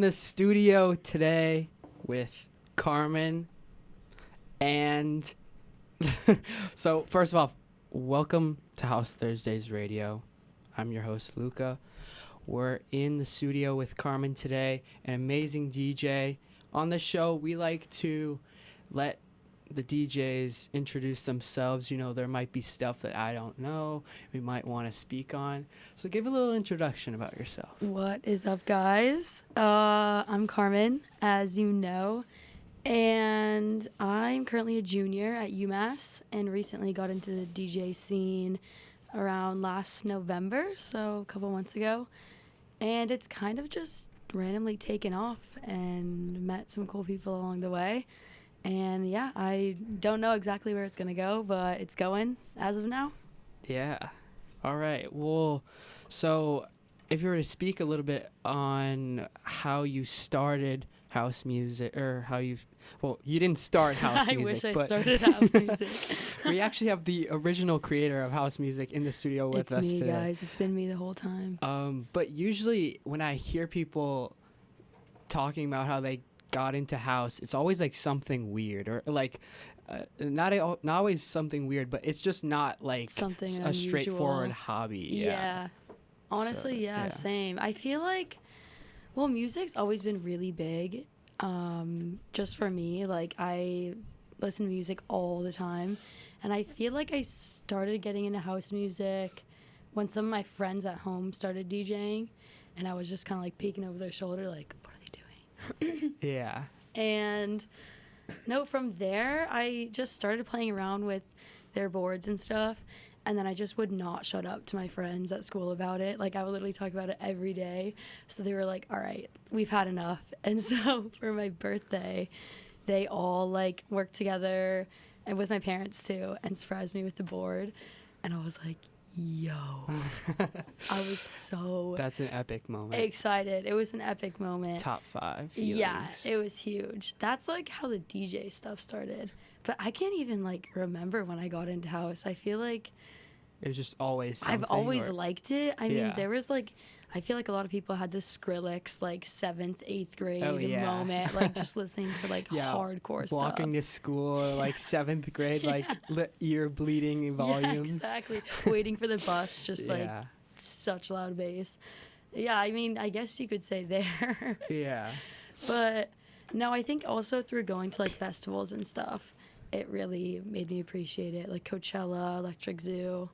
the studio today with Karmen. And so, first of all, welcome to House Thursdays Radio. I'm your host, Luca. We're in the studio with Karmen today, an amazing DJ. On the show, we like to let the DJs introduce themselves. You know, there might be stuff that I don't know, we might want to speak on. So give a little introduction about yourself. What is up, guys? I'm Karmen, as you know, and I'm currently a junior at UMass and recently got into the DJ scene around last November, so a couple months ago. And it's kind of just randomly taken off and met some cool people along the way. And yeah, I don't know exactly where it's going to go, but it's going as of now. Yeah. All right. Well, so if you were to speak a little bit on how you started house music, or how you didn't start house I music. wish I but started house music. We actually have the original creator of house music in the studio with us It's me, today. guys. It's been me the whole time. But usually when I hear people talking about how they got into house, it's always like something weird, or like not always something weird, but it's just not like Something a unusual. straightforward hobby. Yeah. Honestly, So, yeah, same. I feel like, well, music's always been really big. Just for me, like I listen to music all the time, and I feel like I started getting into house music when some of my friends at home started DJing, and I was just kind of like peeking over their shoulder, like, what are they doing? Yeah. And no, from there, I just started playing around with their boards and stuff. And then I just would not shut up to my friends at school about it. Like, I would literally talk about it every day. So they were like, all right, we've had enough. And so for my birthday, they all, like, worked together, and with my parents, too, and surprised me with the board. And I was like, yo. I was so That's an epic moment. excited. It was an epic moment. Top 5 feelings. Yeah, it was huge. That's, like, how the DJ stuff started. But I can't even, like, remember when I got into house. I feel like It was just always something. I've always liked it. I mean, Yeah. there was, like, I feel like a lot of people had this Skrillex, like, 7th, 8th grade moment, like, just listening to, like, hardcore stuff. Walking to school, like 7th grade, like ear bleeding volumes. Yeah, exactly. Waiting for the bus, just, like, such loud bass. Yeah, I mean, I guess you could say there. Yeah. But, no, I think also through going to, like, festivals and stuff, it really made me appreciate it. Like Coachella, Electric Zoo,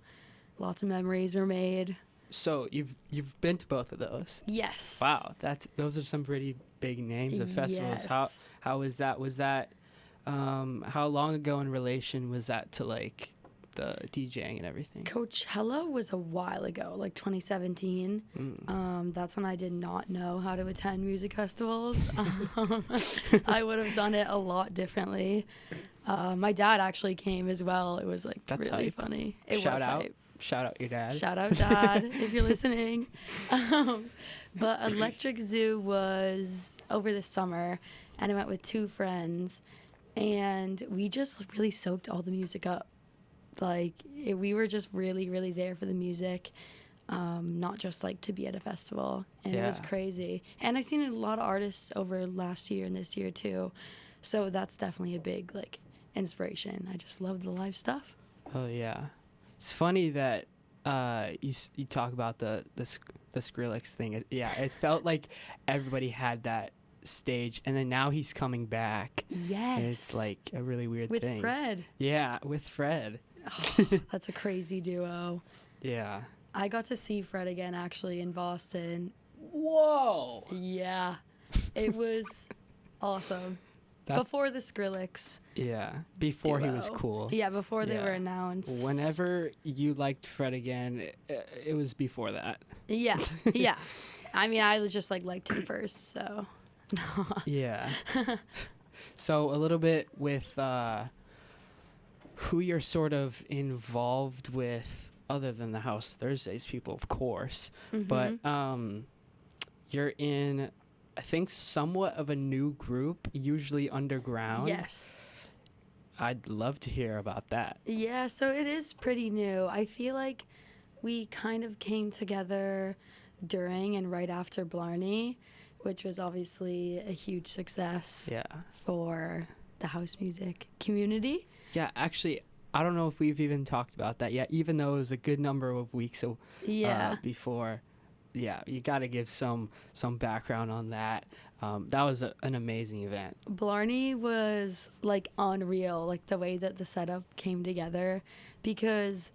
lots of memories were made. So you've been to both of those? Yes. Wow, those are some pretty big names of festivals. Yes. How was that? Was that how long ago in relation was that to like the DJing and everything? Coachella was a while ago, like 2017. That's when I did not know how to attend music festivals. I would have done it a lot differently. My dad actually came as well. It was like That's really hype. funny. It Shout was out. hype. Shout out your dad. Shout out, Dad, if you're listening. But Electric Zoo was over the summer, and I went with 2 friends, and we just really soaked all the music up. Like, we were just really, really there for the music, not just, like, to be at a festival. And it was crazy. And I've seen a lot of artists over last year and this year, too. So that's definitely a big, like, inspiration. I just love the live stuff. Oh, yeah. It's funny that you talk about the Skrillex thing. It felt like everybody had that stage, and then now he's coming back. Yes. And it's like a really weird with thing. Fred. Yeah, with Fred. Oh, that's a crazy duo. Yeah. I got to see Fred again, actually, in Boston. Whoa. Yeah. It was awesome. Before the Skrillex. Yeah. Before he was duo. cool. Yeah, before they were announced. Whenever you liked Fred again, it was before that. Yeah. Yeah. I mean, I was just like liked him first, so. Yeah. So a little bit with who you're sort of involved with, other than the House Thursdays people, of course. Mm-hmm. But you're in, I think, somewhat of a new group, usually underground. Yes. I'd love to hear about that. Yeah, so it is pretty new. I feel like we kind of came together during and right after Blarney. which was obviously a huge success Yeah. for the house music community. Yeah, actually, I don't know if we've even talked about that yet, even though it was a good number of weeks before. Yeah, you got to give some background on that. That was an amazing event. Blarney was like unreal, like the way that the setup came together, because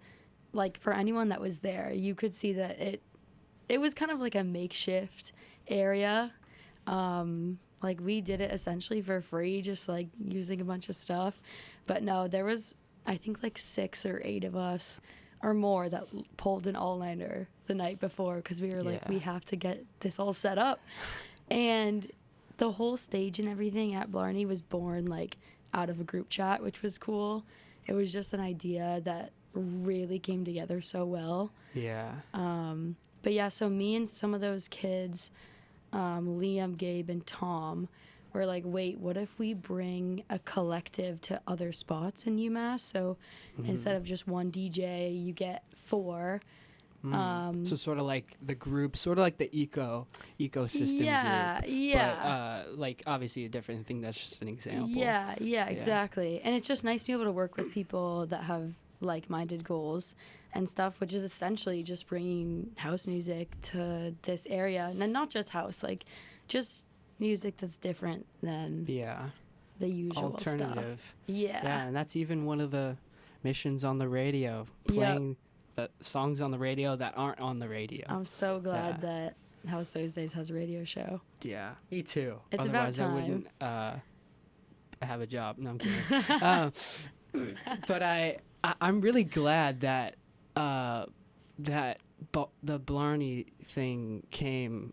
like for anyone that was there, you could see that it was kind of like a makeshift area. Like we did it essentially for free, just like using a bunch of stuff. But no, there was I think like 6 or 8 of us or more that pulled an all-nighter the night before because we were like, we have to get this all set up. And the whole stage and everything at Blarney was born like out of a group chat, which was cool. It was just an idea that really came together so well. Yeah. But yeah, so me and some of those kids, Liam, Gabe, and Tom, were like, wait, what if we bring a collective to other spots in UMass? So instead of just one DJ, you get 4. So sort of like the group, sort of like the ecosystem group. Yeah. But like obviously a different thing. That's just an example. Yeah, exactly. And it's just nice to be able to work with people that have like-minded goals and stuff, which is essentially just bringing house music to this area. And not just house, like just music that's different than the usual alternative stuff. Yeah, and that's even one of the missions on the radio, playing the songs on the radio that aren't on the radio. I'm so glad that House Thursdays has a radio show. Yeah, me too. It's Otherwise about time. I wouldn't have a job. No, I'm kidding. But I'm really glad that the Blarney thing came,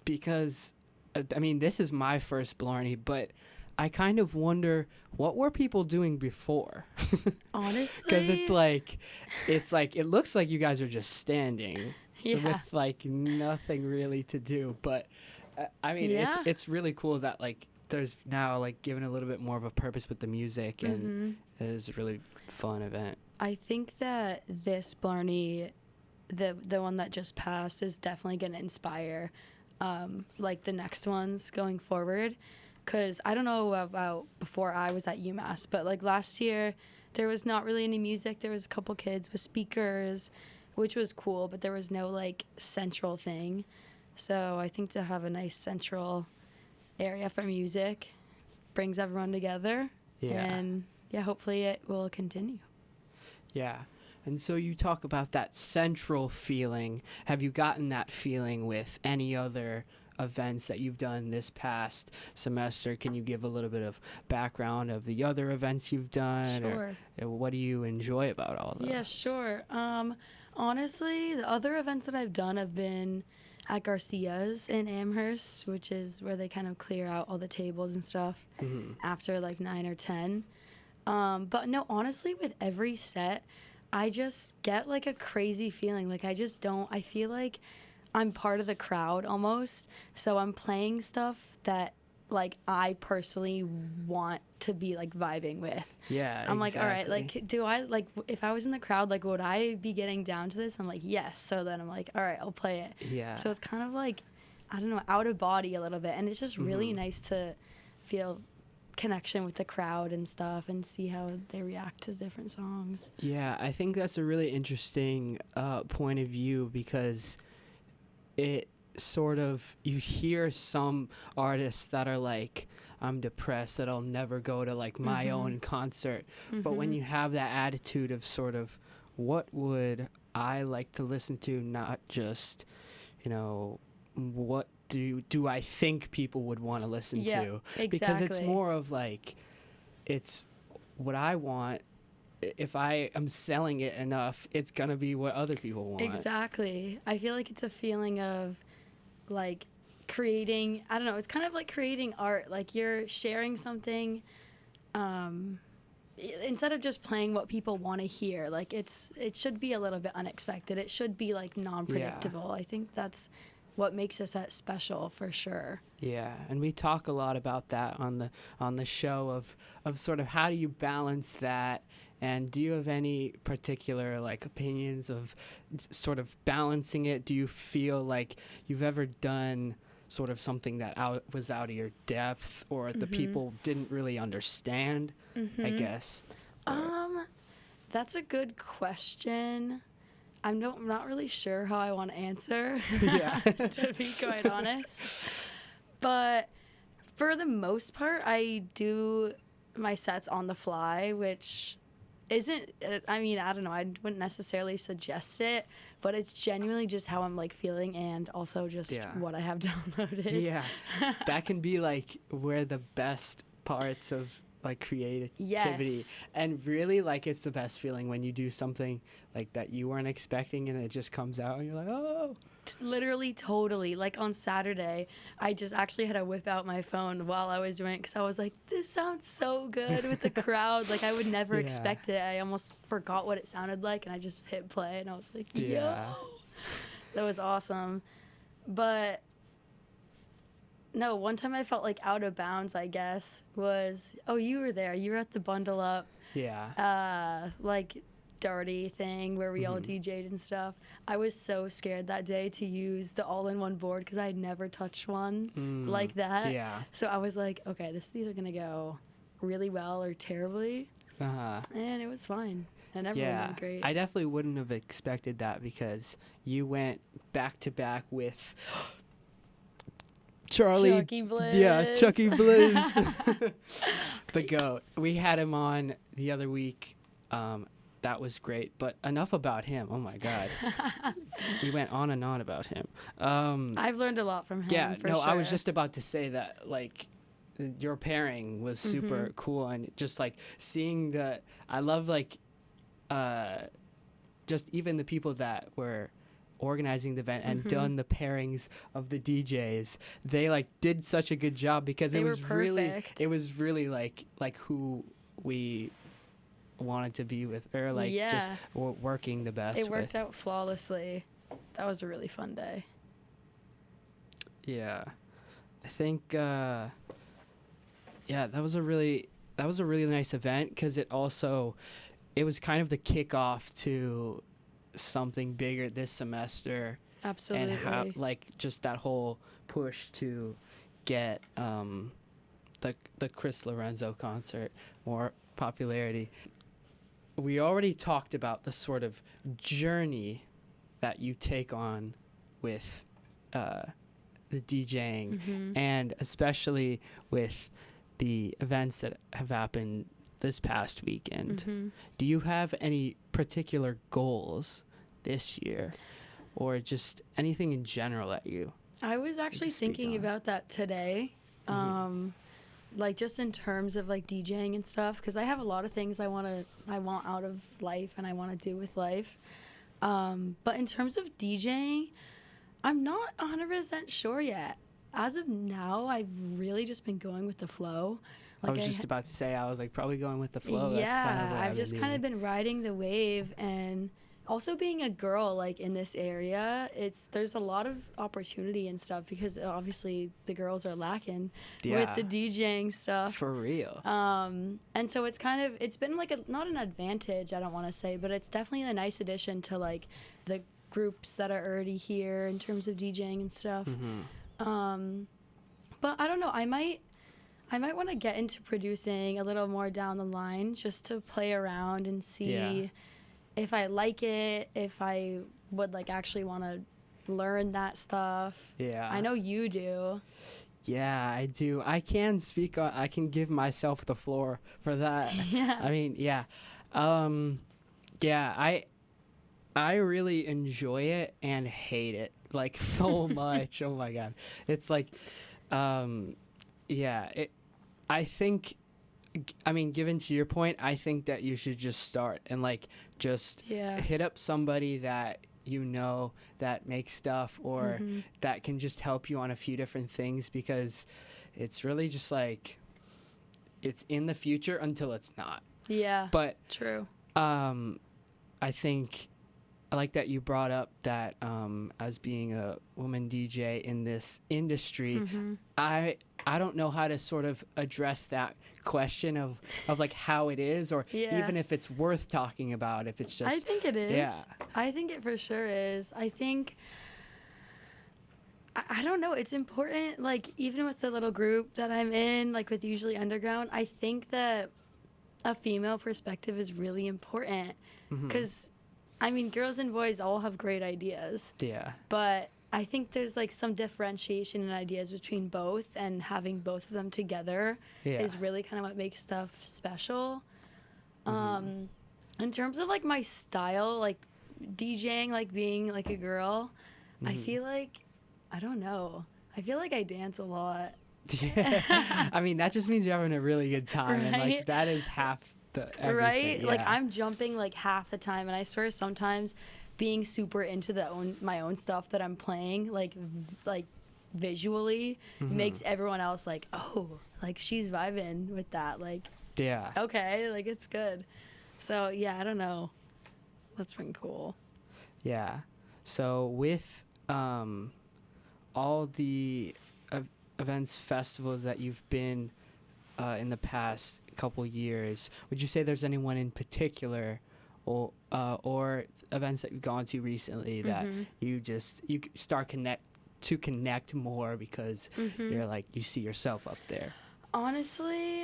because I mean, this is my first Blarney, but I kind of wonder what were people doing before. Honestly, because it's like it looks like you guys are just standing with like nothing really to do. But I mean, it's really cool that like there's now like given a little bit more of a purpose with the music, and it is a really fun event. I think that this Blarney, the one that just passed, is definitely going to inspire like the next ones going forward. Because I don't know about before I was at UMass, but like last year there was not really any music. There was a couple kids with speakers, which was cool, but there was no like central thing. So I think to have a nice central area for music brings everyone together. And hopefully it will continue. Yeah. And so you talk about that central feeling. Have you gotten that feeling with any other events that you've done this past semester? Can you give a little bit of background of the other events you've done? Sure. Or what do you enjoy about all those? Yeah, sure. Honestly, the other events that I've done have been at Garcia's in Amherst, which is where they kind of clear out all the tables and stuff after like 9 or 10. But no, honestly, with every set, I just get like a crazy feeling. Like I feel like I'm part of the crowd almost. So I'm playing stuff that like I personally want to be like vibing with. Yeah, I'm like, all right, like do I like if I was in the crowd, like would I be getting down to this? I'm like, yes. So then I'm like, all right, I'll play it. Yeah. So it's kind of like, I don't know, out of body a little bit. And it's just really nice to feel connection with the crowd and stuff and see how they react to different songs. Yeah, I think that's a really interesting point of view, because it sort of, you hear some artists that are like, I'm depressed that I'll never go to like my own concert. But when you have that attitude of sort of, what would I like to listen to, not just, you know, what do I think people would want to listen to? Exactly. Because it's more of like, it's what I want. If I am selling it enough, it's going to be what other people want. Exactly. I feel like it's a feeling of like creating, I don't know, it's kind of like creating art. Like you're sharing something instead of just playing what people want to hear. Like it should be a little bit unexpected. It should be like non-predictable. I think that's what makes us that special for sure. Yeah, and we talk a lot about that on the show of sort of how do you balance that, and do you have any particular like opinions of sort of balancing it? Do you feel like you've ever done sort of something that was out of your depth, or the Mm-hmm. people didn't really understand, I guess? That's a good question. I'm not really sure how I want to answer, Yeah. to be quite honest. But for the most part, I do my sets on the fly, which isn't, I mean, I don't know, I wouldn't necessarily suggest it, but it's genuinely just how I'm like feeling and also just what I have downloaded. Yeah. That can be like where the best parts of like creativity, Yes. and really like it's the best feeling when you do something like that you weren't expecting and it just comes out and you're like, oh. Literally, totally. Like on Saturday, I just actually had to whip out my phone while I was doing it because I was like, this sounds so good with the crowd. Like, I would never expect it. I almost forgot what it sounded like, and I just hit play, and I was like, yo. That was awesome. But, no, one time I felt like out of bounds, I guess, was, you were there. You were at the Bundle Up. Yeah. Like, dirty thing where we all DJ'd and stuff. I was so scared that day to use the all-in-one board because I had never touched one like that. Yeah. So I was like, okay, this is either going to go really well or terribly. And it was fine. And everyone did great. I definitely wouldn't have expected that because you went back-to-back with Charlie. Chucky Blizz. Yeah, Chucky Blizz. The GOAT. We had him on the other week. That was great, but enough about him. Oh my God. We went on and on about him. I've learned a lot from him. Yeah, for no, sure. I was just about to say that, like, your pairing was super cool, and just like seeing I love like, just even the people that were organizing the event and done the pairings of the DJs. They like did such a good job because They it were was really, perfect. it was really like who we wanted to be with, or like just working the best. It worked with. out flawlessly. That was a really fun day. Yeah, I think that was a really nice event because it was kind of the kickoff to something bigger this semester. Absolutely. And how, like, just that whole push to get the Chris Lorenzo concert more popularity. We already talked about the sort of journey that you take on with the DJing, and especially with the events that have happened this past weekend. Do you have any particular goals this year, or just anything in general that you? I was actually thinking about that today. Like just in terms of like DJing and stuff, because I have a lot of things I want out of life and I want to do with life. But in terms of DJing, I'm not 100% sure yet. As of now, I've really just been going with the flow. Like I was just about to say, I was like probably going with the flow. Yeah, That's kind of what I've just kind of been riding the wave, and also being a girl like in this area, there's a lot of opportunity and stuff because obviously the girls are lacking with the DJing stuff. For real. And so it's been like not an advantage, I don't want to say, but it's definitely a nice addition to like the groups that are already here in terms of DJing and stuff. But I don't know, I might want to get into producing a little more down the line just to play around and see if I like it, if I would like actually want to learn that stuff. Yeah. I know you do. Yeah, I do. I can give myself the floor for that. Yeah. I mean, yeah. I really enjoy it and hate it like so much. Oh my God. It's like, I think, I mean, given to your point, I think that you should just start and like just hit up somebody that you know that makes stuff or that can just help you on a few different things, because it's really just like it's in the future until it's not. Yeah. But true. I think I like that you brought up that as being a woman DJ in this industry, I don't know how to sort of address that question of like how it is, or even if it's worth talking about, if it's just. I think it is. Yeah. I think it for sure is. I think I don't know. It's important. Like, even with the little group that I'm in, like with Usually Underground, I think that a female perspective is really important. Because, I mean, girls and boys all have great ideas. Yeah. But I think there's like some differentiation in ideas between both, and having both of them together is really kind of what makes stuff special. In terms of like my style, like DJing, like being like a girl, I feel like, I don't know. I feel like I dance a lot. Yeah. I mean, that just means you're having a really good time. Right? And like that is half the everything. Right? Yeah. Like I'm jumping like half the time, and I swear sometimes being super into my own stuff that I'm playing, like visually, makes everyone else like, oh, like she's vibing with that. Like, Yeah. okay, like it's good. So yeah, I don't know. That's been cool. Yeah. So with all the events, festivals that you've been in the past couple years, would you say there's anyone in particular or events that you've gone to recently that you start to connect more because you're like, you see yourself up there? Honestly,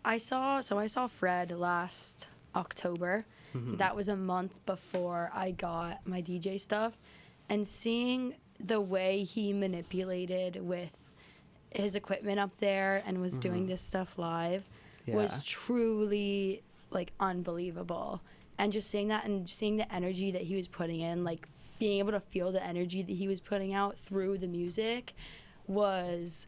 I saw Fred last October. That was a month before I got my DJ stuff, and seeing the way he manipulated with his equipment up there and was doing this stuff live was truly like unbelievable. And just seeing that and seeing the energy that he was putting in, like being able to feel the energy that he was putting out through the music was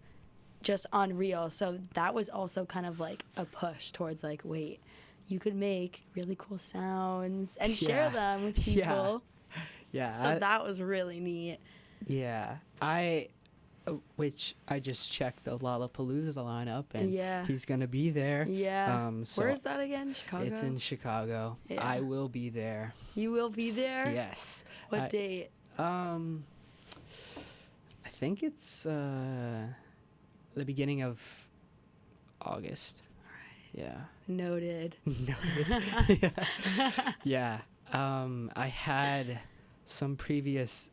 just unreal. So that was also kind of like a push towards like, wait, you could make really cool sounds and share them with people. Yeah. So that was really neat. Yeah. Which I just checked the Lollapalooza lineup, and he's gonna be there. Yeah. So where is that again? Chicago? It's in Chicago. Yeah. I will be there. You will be there? Yes. What date? I think it's the beginning of August. All right. Yeah. Noted. Noted. Yeah. I had some previous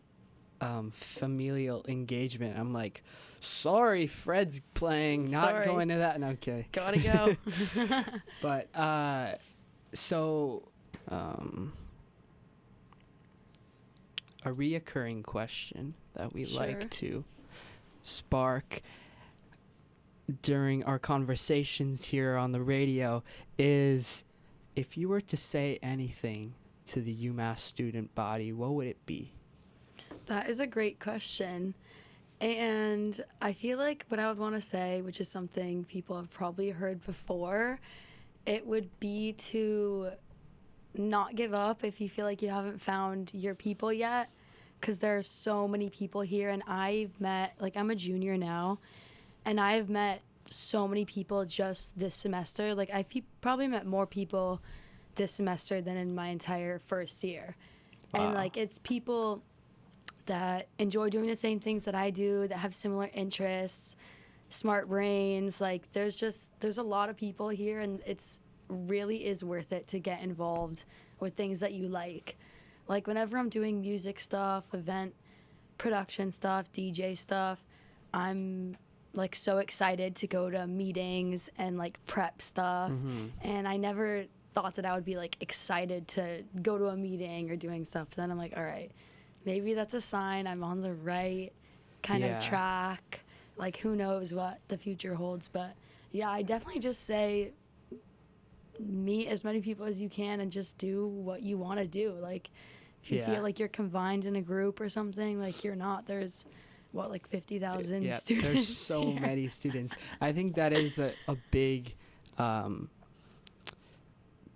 familial engagement. I'm like, sorry, Fred's playing, not going to that. No, I'm kidding. Gotta go. But so a reoccurring question that we like to spark during our conversations here on the radio is, if you were to say anything to the UMass student body, what would it be? That is a great question. And I feel like what I would want to say, which is something people have probably heard before, it would be to not give up if you feel like you haven't found your people yet. Because there are so many people here, and I've met, like, I'm a junior now, and I've met so many people just this semester. Like, I've probably met more people this semester than in my entire first year. Wow. And, like, it's people that enjoy doing the same things that I do, that have similar interests, smart brains. Like, there's a lot of people here, and it's really is worth it to get involved with things that you like. Like, whenever I'm doing music stuff, event production stuff, DJ stuff, I'm like so excited to go to meetings and like prep stuff. And I never thought that I would be like excited to go to a meeting or doing stuff. But then I'm like, all right, maybe that's a sign I'm on the right kind of track. Like, who knows what the future holds. But yeah, I definitely just say meet as many people as you can and just do what you want to do. Like, if you feel like you're confined in a group or something, like you're not. There's like 50,000 students. There's so many students. I think that is a big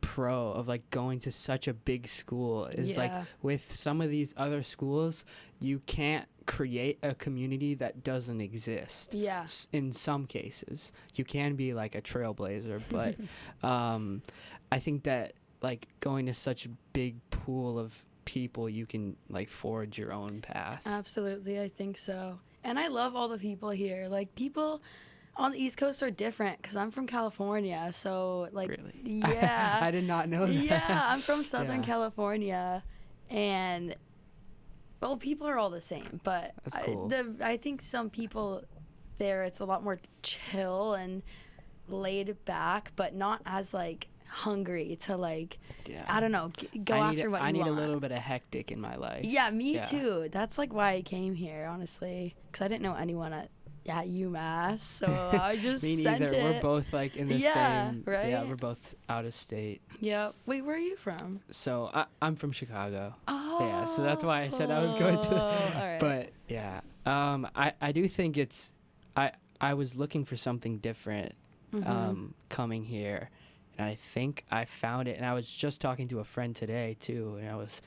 pro of like going to such a big school is like with some of these other schools, you can't create a community that doesn't exist. In some cases you can be like a trailblazer, but I think that like going to such a big pool of people, you can like forge your own path. Absolutely, I think so. And I love all the people here. Like, people on the East Coast are different because I'm from California, so like really? Yeah. I did not know that. Yeah, I'm from Southern California, and Well, people are all the same, but That's cool. I think some people there, it's a lot more chill and laid back, but not as like hungry to like, Yeah. I don't know, go after what you want. I need a little bit of hectic in my life. Yeah, me too. That's like why I came here, honestly, because I didn't know anyone at UMass, so I just Me sent neither. it. We're both like in the Yeah, same. right? Yeah, we're both out of state. Yeah. Wait, where are you from? So I'm from Chicago. Oh. Yeah, so that's why I said I was going to. All right. But yeah, I do think it's I was looking for something different coming here, and I think I found it. And I was just talking to a friend today too, and I was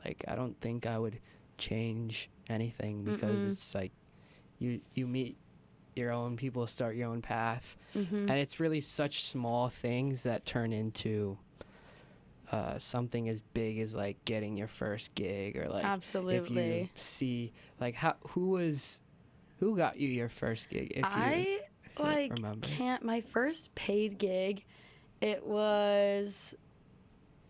like, I don't think I would change anything because it's like you meet your own people, start your own path, and it's really such small things that turn into something as big as like getting your first gig, or like Absolutely. if you see like who got you your first gig, if you remember. My first paid gig, it was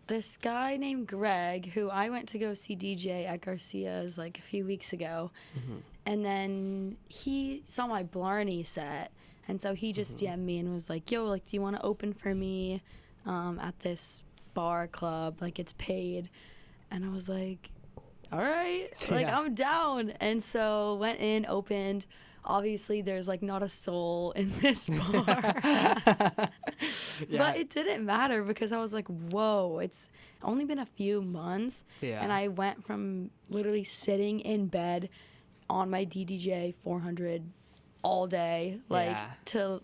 this guy named Greg, who I went to go see DJ at Garcia's like a few weeks ago, and then he saw my Blarney set, and so he just DM'd me and was like, yo, like, do you want to open for me at this bar club, like it's paid? And I was like, all right, like I'm down. And so went in, opened. Obviously there's like not a soul in this bar. But it didn't matter because I was like, whoa, it's only been a few months, and I went from literally sitting in bed on my DDJ 400 all day, like to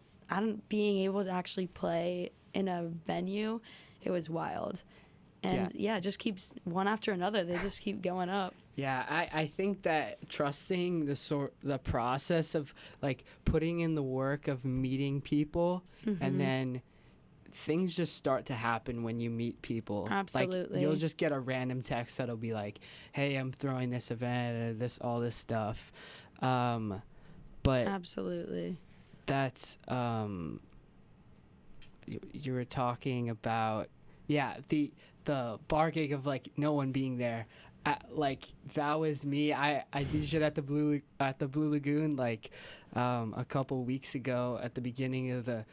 being able to actually play in a venue. It was wild. And it just keeps one after another. They just keep going up. Yeah, I think that trusting the process of like putting in the work of meeting people, and then things just start to happen when you meet people. Absolutely. Like, you'll just get a random text that'll be like, hey, I'm throwing this event, all this stuff. But absolutely. That's you were talking about the bar gig of like no one being there. Like that was me. I did shit at the Blue Lagoon like a couple weeks ago at the beginning of the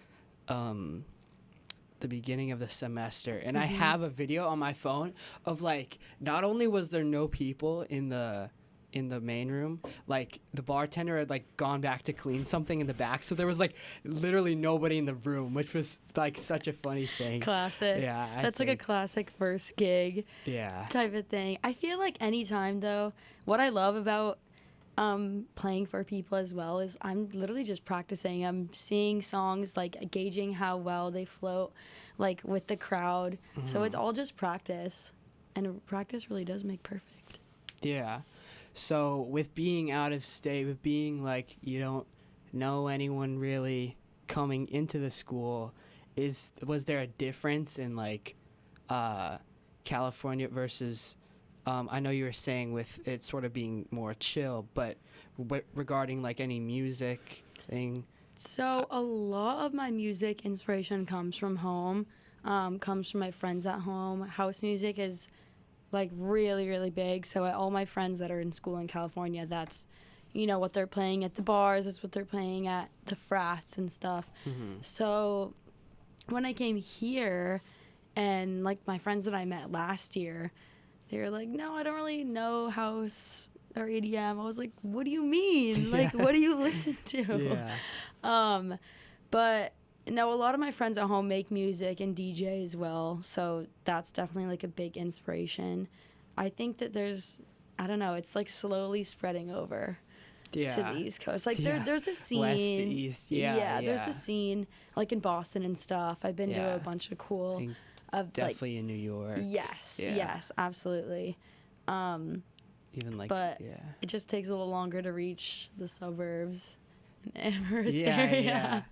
semester, and I have a video on my phone of like, not only was there no people in the main room, like the bartender had like gone back to clean something in the back, so there was like literally nobody in the room, which was like such a funny thing. Classic. Yeah, that's like a classic first gig type of thing. I feel like anytime though, what I love about playing for people as well is I'm literally just practicing. I'm seeing songs, like gauging how well they float like with the crowd. So it's all just practice, and practice really does make perfect. Yeah. So with being out of state, with being like you don't know anyone really coming into the school, was there a difference in like California versus I know you were saying with it sort of being more chill, but regarding like any music thing? So a lot of my music inspiration comes from home, comes from my friends at home. House music is like really, really big. So all my friends that are in school in California, that's, what they're playing at the bars, that's what they're playing at the frats and stuff. So when I came here, and like my friends that I met last year, they were like, no, I don't really know house or EDM. I was like, what do you mean? Like, what do you listen to? But no, a lot of my friends at home make music and DJ as well. So that's definitely like a big inspiration. I think that there's, I don't know, it's like slowly spreading over to the East Coast. Like there's a scene. West to East, there's a scene like in Boston and stuff. I've been to a bunch of cool. Definitely in New York. Yes, absolutely. Even like, but it just takes a little longer to reach the suburbs and Amherst area.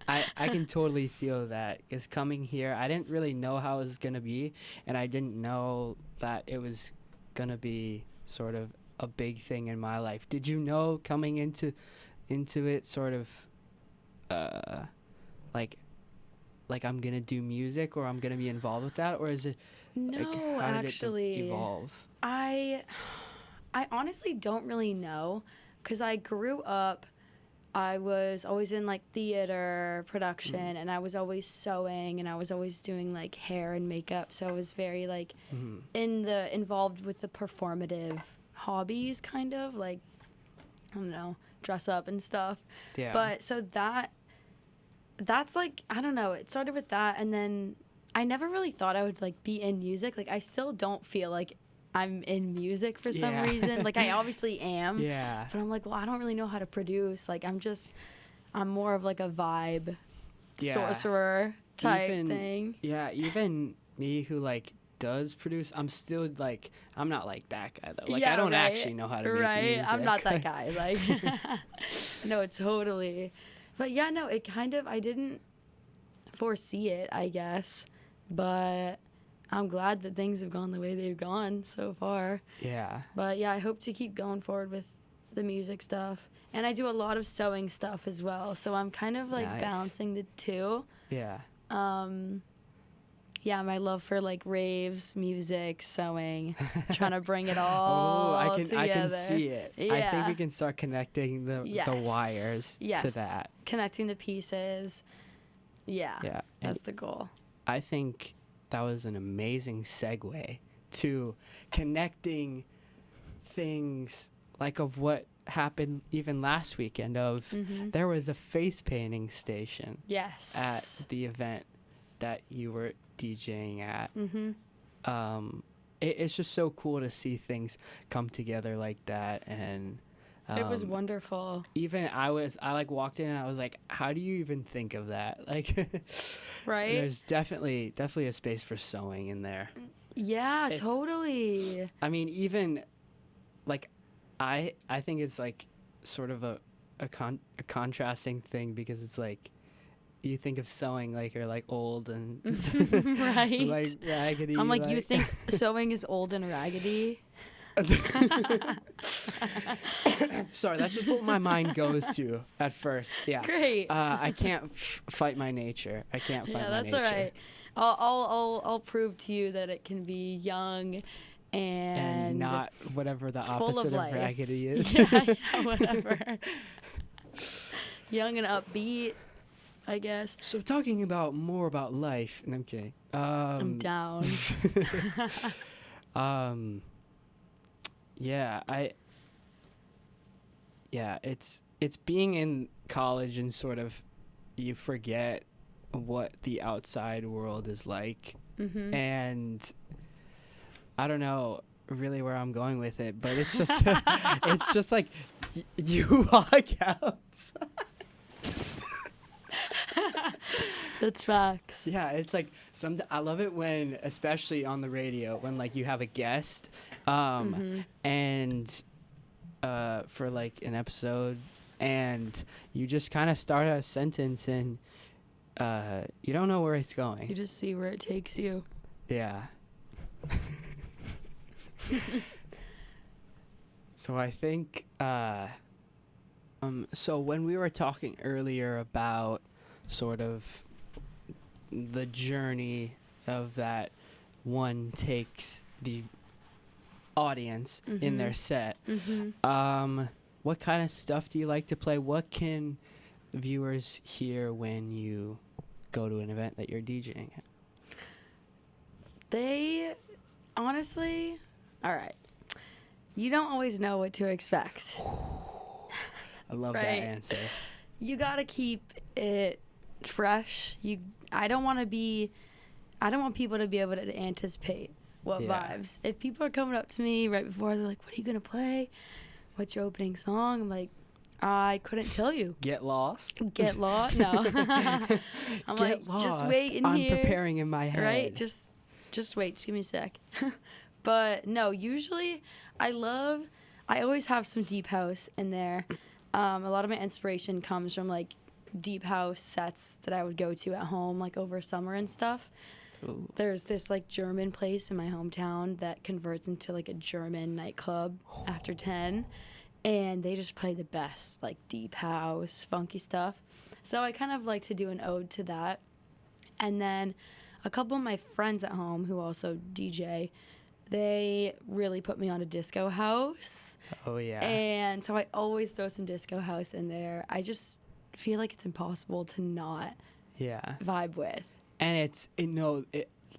I can totally feel that, because coming here, I didn't really know how it was going to be, and I didn't know that it was going to be sort of a big thing in my life. Did you know coming into it sort of like I'm going to do music, or I'm going to be involved with that, or is it no, how actually did it evolve? I I honestly don't really know, because I grew up, I was always in like theater production, and I was always sewing, and I was always doing like hair and makeup. So I was very like involved with the performative hobbies, kind of like, I don't know, dress up and stuff. Yeah. But so that's like, I don't know, it started with that, and then I never really thought I would like be in music. Like I still don't feel like I'm in music for some reason. Like I obviously am. Yeah. But I'm like, well, I don't really know how to produce. Like I'm more of like a vibe sorcerer type thing. Yeah, even me who like does produce, I'm still like, I'm not like that guy though. Like I don't actually know how to make music. I'm not that guy. Like no, totally. But yeah, no, it kind of, I didn't foresee it, I guess. But I'm glad that things have gone the way they've gone so far. Yeah. But yeah, I hope to keep going forward with the music stuff. And I do a lot of sewing stuff as well. So I'm kind of like balancing the two. Yeah. Yeah, my love for like raves, music, sewing, trying to bring it all together. I can see it. Yeah. I think we can start connecting the wires to that. Connecting the pieces. Yeah. Yeah. That's the goal. I think that was an amazing segue to connecting things like of what happened even last weekend of there was a face painting station at the event that you were DJing at. It's just so cool to see things come together like that, and it was wonderful. Even I like walked in and I was like, how do you even think of that? Like right, there's definitely a space for sewing in there. Yeah, totally. I mean, even like I think it's like sort of a contrasting thing, because it's like you think of sewing like you're like old and right, like raggedy. I'm like you think sewing is old and raggedy. Sorry, that's just what my mind goes to at first. Yeah. Great. I can't fight my nature. I can't fight my nature. Yeah, that's all right. I'll prove to you that it can be young and not whatever the opposite of raggedy is. Yeah, whatever. Young and upbeat, I guess. So talking about more about life, and I'm kidding. I'm down. It's being in college and sort of you forget what the outside world is like, and I don't know really where I'm going with it, but it's just it's just like you walk outside. That's facts. Yeah, it's like I love it when, especially on the radio, when like you have a guest, and for like an episode, and you just kind of start a sentence and you don't know where it's going. You just see where it takes you. Yeah. So I think so when we were talking earlier about sort of the journey of that one takes the audience in their set, what kind of stuff do you like to play? What can viewers hear when you go to an event that you're DJing at? They honestly, all right, you don't always know what to expect. I love that answer. You gotta keep it fresh. I don't want people to be able to anticipate what vibes. If people are coming up to me right before, they're like, what are you gonna play? What's your opening song? I'm like, I couldn't tell you. Get lost? Get lost? No. I'm like, lost. Just wait in here. I'm preparing in my head. Right? Just wait. Just give me a sec. But no, usually I always have some deep house in there. A lot of my inspiration comes from like deep house sets that I would go to at home, like over summer and stuff. Ooh. There's this like German place in my hometown that converts into like a German nightclub after 10, and they just play the best like deep house, funky stuff. So I kind of like to do an ode to that. And then a couple of my friends at home who also DJ, they really put me on a disco house. Oh yeah. And so I always throw some disco house in there. I just feel like it's impossible to not vibe with. And it's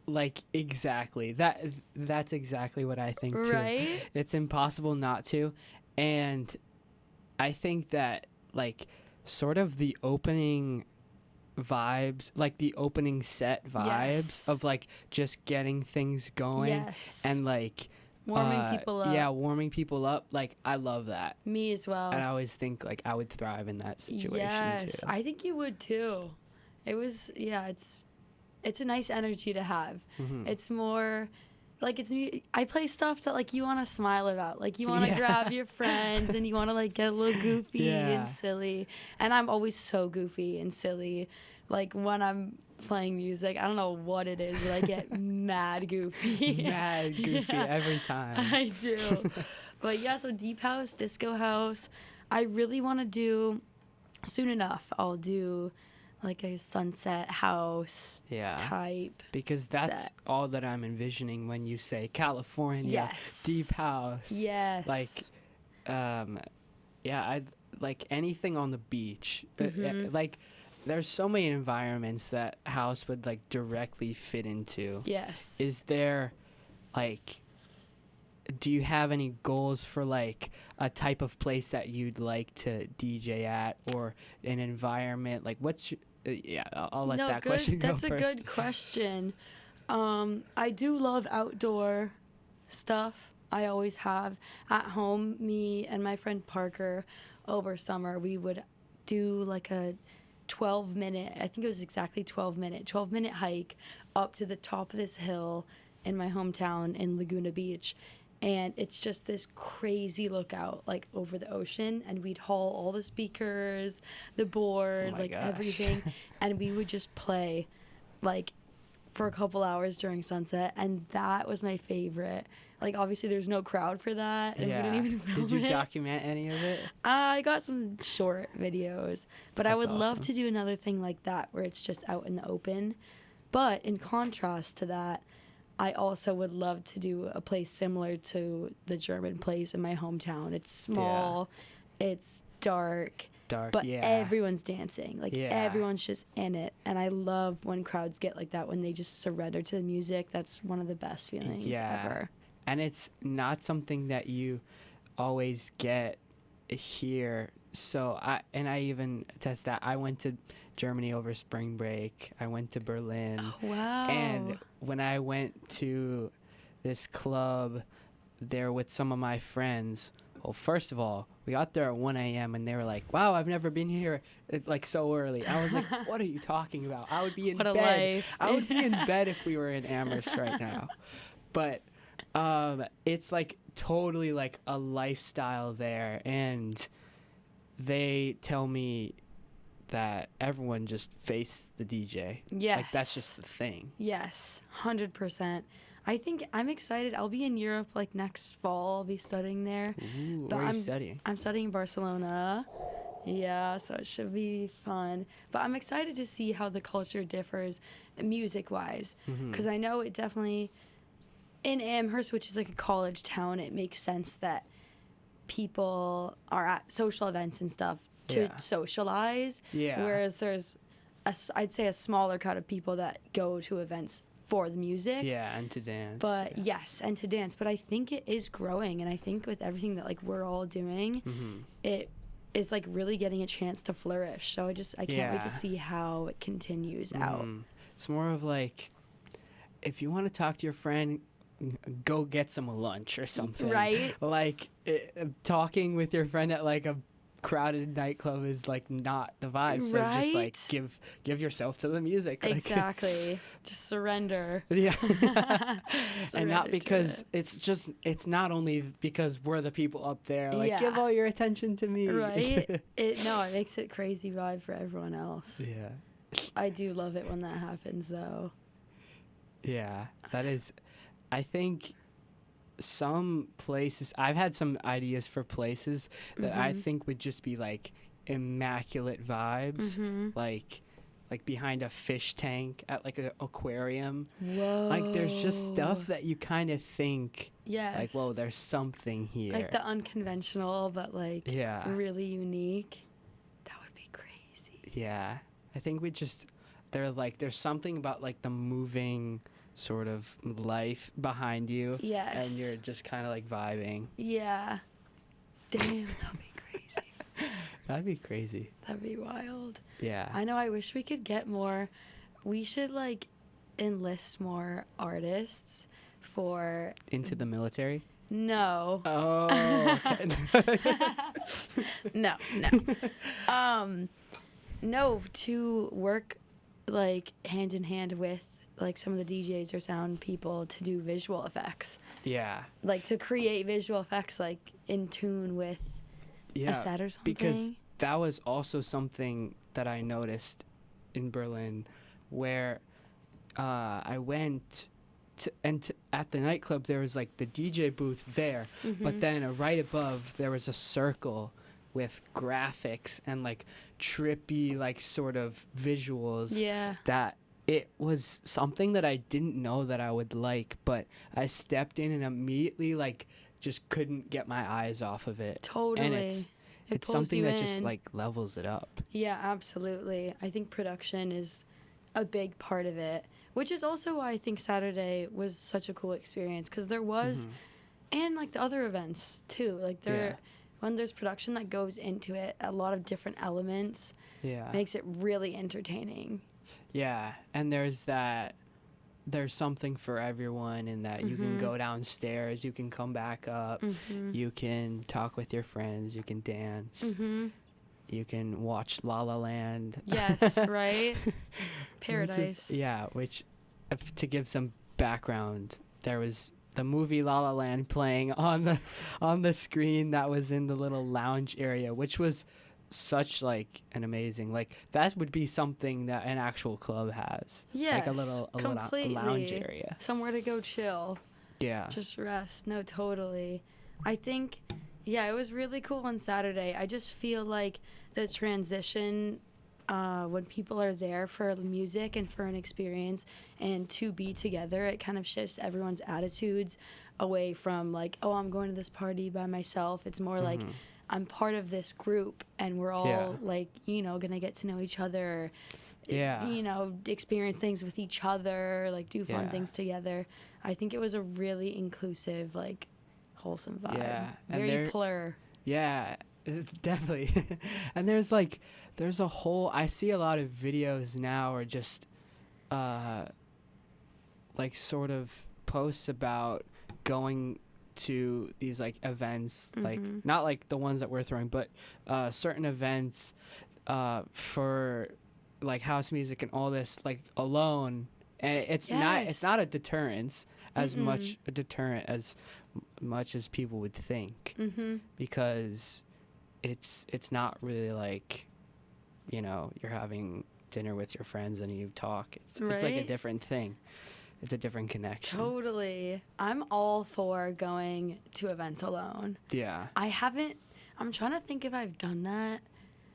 like exactly that's exactly what I think too. Right? It's impossible not to. And I think that like sort of the opening vibes, like the opening set vibes of like just getting things going and like warming people up. Yeah, warming people up. Like I love that. Me as well. And I always think like I would thrive in that situation yes, too. I think you would too. It was it's a nice energy to have. It's more like I play stuff that like you want to smile about, like you want to grab your friends and you want to like get a little goofy and silly. And I'm always so goofy and silly. Like when I'm playing music, I don't know what it is, but I get mad goofy. Mad goofy every time. I do. But yeah, so deep house, disco house. I really want to do soon enough. I'll do like a sunset house type. Because that's set. all that I'm envisioning when you say California, deep house. Yes. Like, I like anything on the beach. Like, there's so many environments that house would like directly fit into. Yes. Is there, like, do you have any goals for like a type of place that you'd like to DJ at, or an environment? Like, what's your, I'll let that question go That's first. That's a good question. I do love outdoor stuff. I always have. At home, me and my friend Parker, over summer, we would do like a 12-minute, I think it was exactly 12-minute hike up to the top of this hill in my hometown in Laguna Beach. And it's just this crazy lookout, like, over the ocean. And we'd haul all the speakers, the board, everything. And we would just play, like, for a couple hours during sunset. And that was my favorite. Like, obviously, there's no crowd for that. And we didn't even film Did you it. document any of it? I got some short videos. But I would love awesome. to do another thing like that where it's just out in the open. But in contrast to that, I also would love to do a place similar to the German place in my hometown. It's small, it's dark, but everyone's dancing. Like, everyone's just in it. And I love when crowds get like that, when they just surrender to the music. That's one of the best feelings ever. And it's not something that you always get here. So I even test that. I went to Germany over spring break. I went to Berlin. Oh, wow. And when I went to this club there with some of my friends, well, first of all, we got there at 1 a.m. and they were like, wow, I've never been here like so early. I was like, what are you talking about? I would be in bed. Life. I would be in bed if we were in Amherst right now. But it's like totally like a lifestyle there, and they tell me that everyone just faced the DJ. Yes. Like, that's just the thing. Yes, 100%. I think I'm excited. I'll be in Europe like next fall. I'll be studying there. Ooh, where are you studying? I'm studying in Barcelona. Yeah, so it should be fun. But I'm excited to see how the culture differs music-wise. Because I know it definitely, in Amherst, which is like a college town, it makes sense that people are at social events and stuff to socialize. Yeah. Whereas there's, I'd say, a smaller crowd of people that go to events for the music. Yeah, and to dance. But yes, and to dance. But I think it is growing, and I think with everything that like we're all doing, it is like really getting a chance to flourish. So I can't wait to see how it continues out. It's more of like, if you want to talk to your friend, go get some lunch or something. Right. Like, talking with your friend at like a crowded nightclub is like not the vibe. So just like give yourself to the music. Exactly. Like, just surrender. Yeah. And not because it's not only because we're the people up there. Like, give all your attention to me. Right. It makes it crazy vibe for everyone else. Yeah. I do love it when that happens though. Yeah. That is, I think some places, I've had some ideas for places that I think would just be like immaculate vibes. Like, like behind a fish tank at like an aquarium. Whoa. Like there's just stuff that you kind of think Yes. like, whoa, there's something here. Like the unconventional, but like really unique. That would be crazy. Yeah. I think there's something about like the moving sort of life behind you. Yes. And you're just kind of like vibing. Yeah. Damn, that'd be crazy. That'd be crazy. That'd be wild. Yeah. I know, I wish we could get more. We should like enlist more artists for Into the military? No. Oh, okay. No. No, to work like hand in hand with like some of the DJs or sound people to do visual effects. Yeah. Like to create visual effects like in tune with a set or something. Because that was also something that I noticed in Berlin where I went at the nightclub there was like the DJ booth there, but then right above there was a circle with graphics and like trippy like sort of visuals. Yeah. That it was something that I didn't know that I would like, but I stepped in and immediately like just couldn't get my eyes off of it. Totally. And it's something that just like levels it up. Yeah, absolutely. I think production is a big part of it, which is also why I think Saturday was such a cool experience, because there was, and like the other events too, like when there's production that goes into it, a lot of different elements makes it really entertaining. Yeah, and there's something for everyone in that you can go downstairs, you can come back up, you can talk with your friends, you can dance, you can watch La La Land. Yes, right? Paradise. Which to give some background, there was the movie La La Land playing on the screen that was in the little lounge area, which was such like an amazing, like that would be something that an actual club has. Yes, like a little lounge area, somewhere to go chill. Yeah, just rest. No, totally. I think it was really cool on Saturday. I just feel like the transition when people are there for the music and for an experience and to be together, it kind of shifts everyone's attitudes away from like, oh, I'm going to this party by myself. It's more like I'm part of this group and we're all like, gonna get to know each other, experience things with each other, like do fun things together. I think it was a really inclusive, like wholesome vibe. Yeah. Very plur. Yeah, definitely. And there's a whole, I see a lot of videos now or just like sort of posts about going to these like events, like not like the ones that we're throwing, but certain events for like house music and all this, like alone, and it's not a deterrence as much a deterrent as much as people would think, because it's not really like, you're having dinner with your friends and you talk. It's like a different thing. It's a different connection. Totally. I'm all for going to events alone. Yeah. I'm trying to think if I've done that.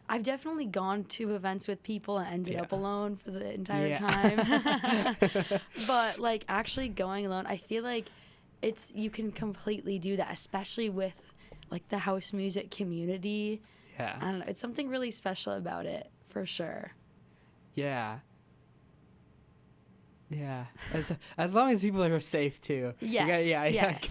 I've definitely gone to events with people and ended up alone for the entire time. But like actually going alone, I feel like you can completely do that, especially with like the house music community. Yeah. I don't know. It's something really special about it, for sure. Yeah. Yeah, as long as people are safe too. Yes.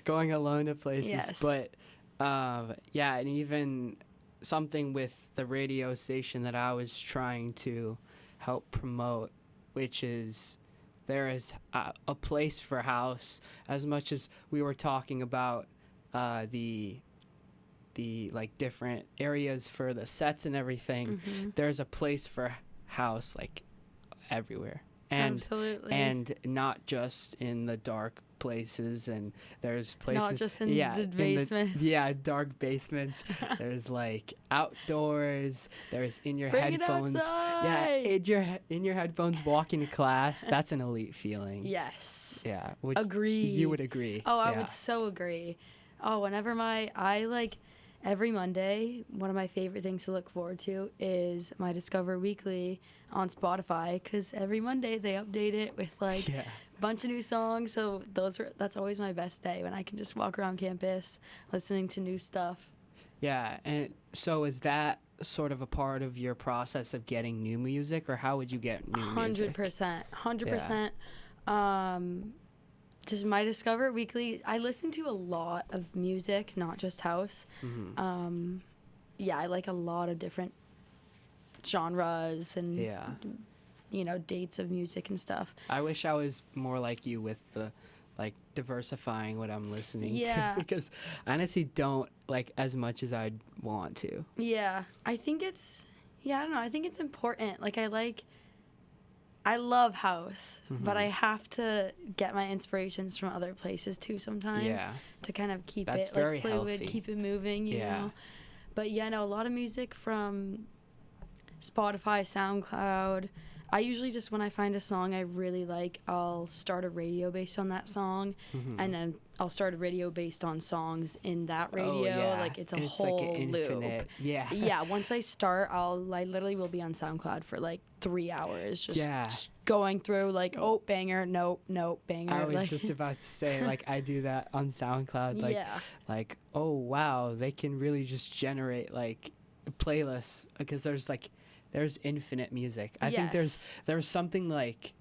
Going alone to places. Yes. But and even something with the radio station that I was trying to help promote, which is there is a place for house. As much as we were talking about the like different areas for the sets and everything, there's a place for house like everywhere. Absolutely. And not just in the dark places, and there's places not just in the basements. Dark basements. There's like outdoors. There's in your Bring headphones. It outside. In your headphones walking to class. That's an elite feeling. Yes. Yeah. Agree. You would agree. Oh, I would so agree. Oh, whenever every Monday, one of my favorite things to look forward to is my Discover Weekly on Spotify, because every Monday they update it with like Yeah. a bunch of new songs. So that's always my best day, when I can just walk around campus listening to new stuff. Yeah, and so is that sort of a part of your process of getting new music, or how would you get new music? 100%. Just my Discover Weekly, I listen to a lot of music, not just house. Mm-hmm. Yeah, I like a lot of different genres and Yeah. dates of music and stuff. I wish I was more like you with the like diversifying what I'm listening Yeah. to, because I honestly don't like as much as I'd want to. Yeah, I think it's I don't know, I think it's important. Like I love house, but I have to get my inspirations from other places too sometimes. Yeah. To kind of keep That's it very like fluid, healthy. keep it moving, you Yeah. know. But yeah, no, a lot of music from Spotify, SoundCloud. I usually just, when I find a song I really like, I'll start a radio based on that song, and then I'll start a radio based on songs in that radio. Oh, yeah. Like it's a It's whole like an loop. infinite. Yeah. Yeah, once I start, I literally will be on SoundCloud for like 3 hours, Yeah. just going through like, oh, banger, nope, banger. I was like, just about to say, like, I do that on SoundCloud. Like, yeah, like, oh wow, they can really just generate like playlists, because there's infinite music. I think there's something like,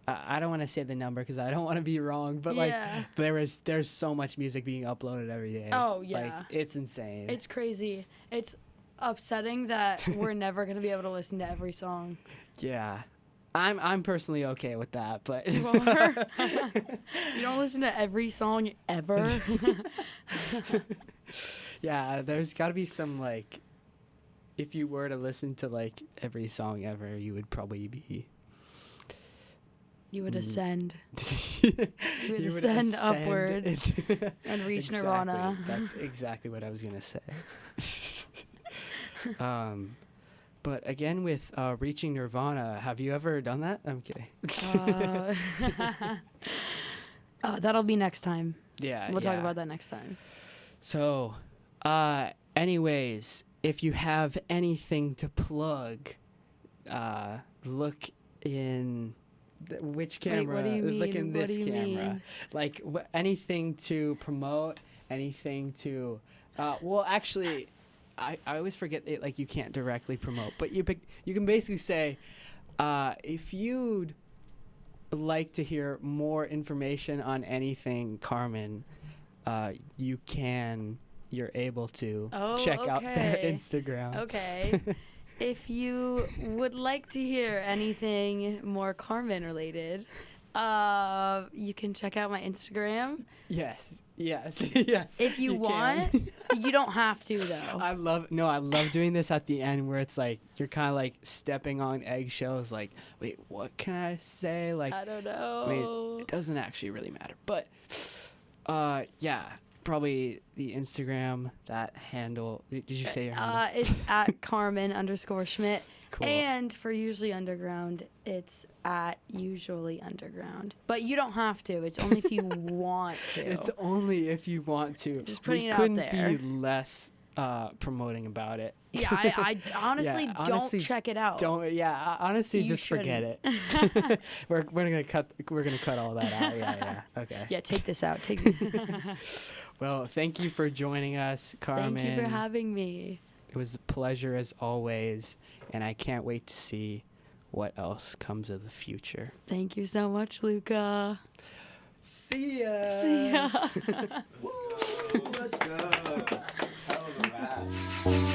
I don't want to say the number because I don't want to be wrong, but like Yeah. there's so much music being uploaded every day. Oh, yeah. Like, it's insane. It's crazy. It's upsetting that we're never gonna be able to listen to every song. Yeah. I'm personally okay with that, but You don't listen to every song ever. yeah, there's got to be some, like, if you were to listen to like every song ever, you would probably be You would ascend. you would would ascend upwards and reach Exactly. Nirvana. That's exactly what I was gonna say. But again, with reaching Nirvana, have you ever done that? I'm kidding. That'll be next time. Yeah, We'll talk about that next time. So, anyways, if you have anything to plug, look in which camera? Wait, what do you mean? Look in What this do you camera. mean? Like anything to promote, anything to. Well, actually, I always forget it. Like, you can't directly promote, but you can basically say, if you'd like to hear more information on anything, Karmen, you're able to check out their okay. Instagram. Okay. If you would like to hear anything more Karmen related, you can check out my Instagram. Yes. Yes. If you want, you don't have to though. I love doing this at the end where it's like you're kind of like stepping on eggshells. Like, wait, what can I say? Like, I don't know. I mean, it doesn't actually really matter, but yeah, probably the Instagram, that handle. Did you say your handle? It's at Karmen_Schmidt. Cool. And for Usually Underground, it's at Usually Underground. But you don't have to. It's only if you want to. It's only if you want to. Just putting we it out couldn't there. be less promoting about it. Yeah, I honestly Yeah, don't honestly, check it out. Honestly, You just forget it. we're gonna cut all that out. Yeah. Okay. Yeah, take this out. Well, thank you for joining us, Karmen. Thank you for having me. It was a pleasure as always, and I can't wait to see what else comes of the future. Thank you so much, Luca. See ya. See ya. Whoa, let's go. Hell of a rap.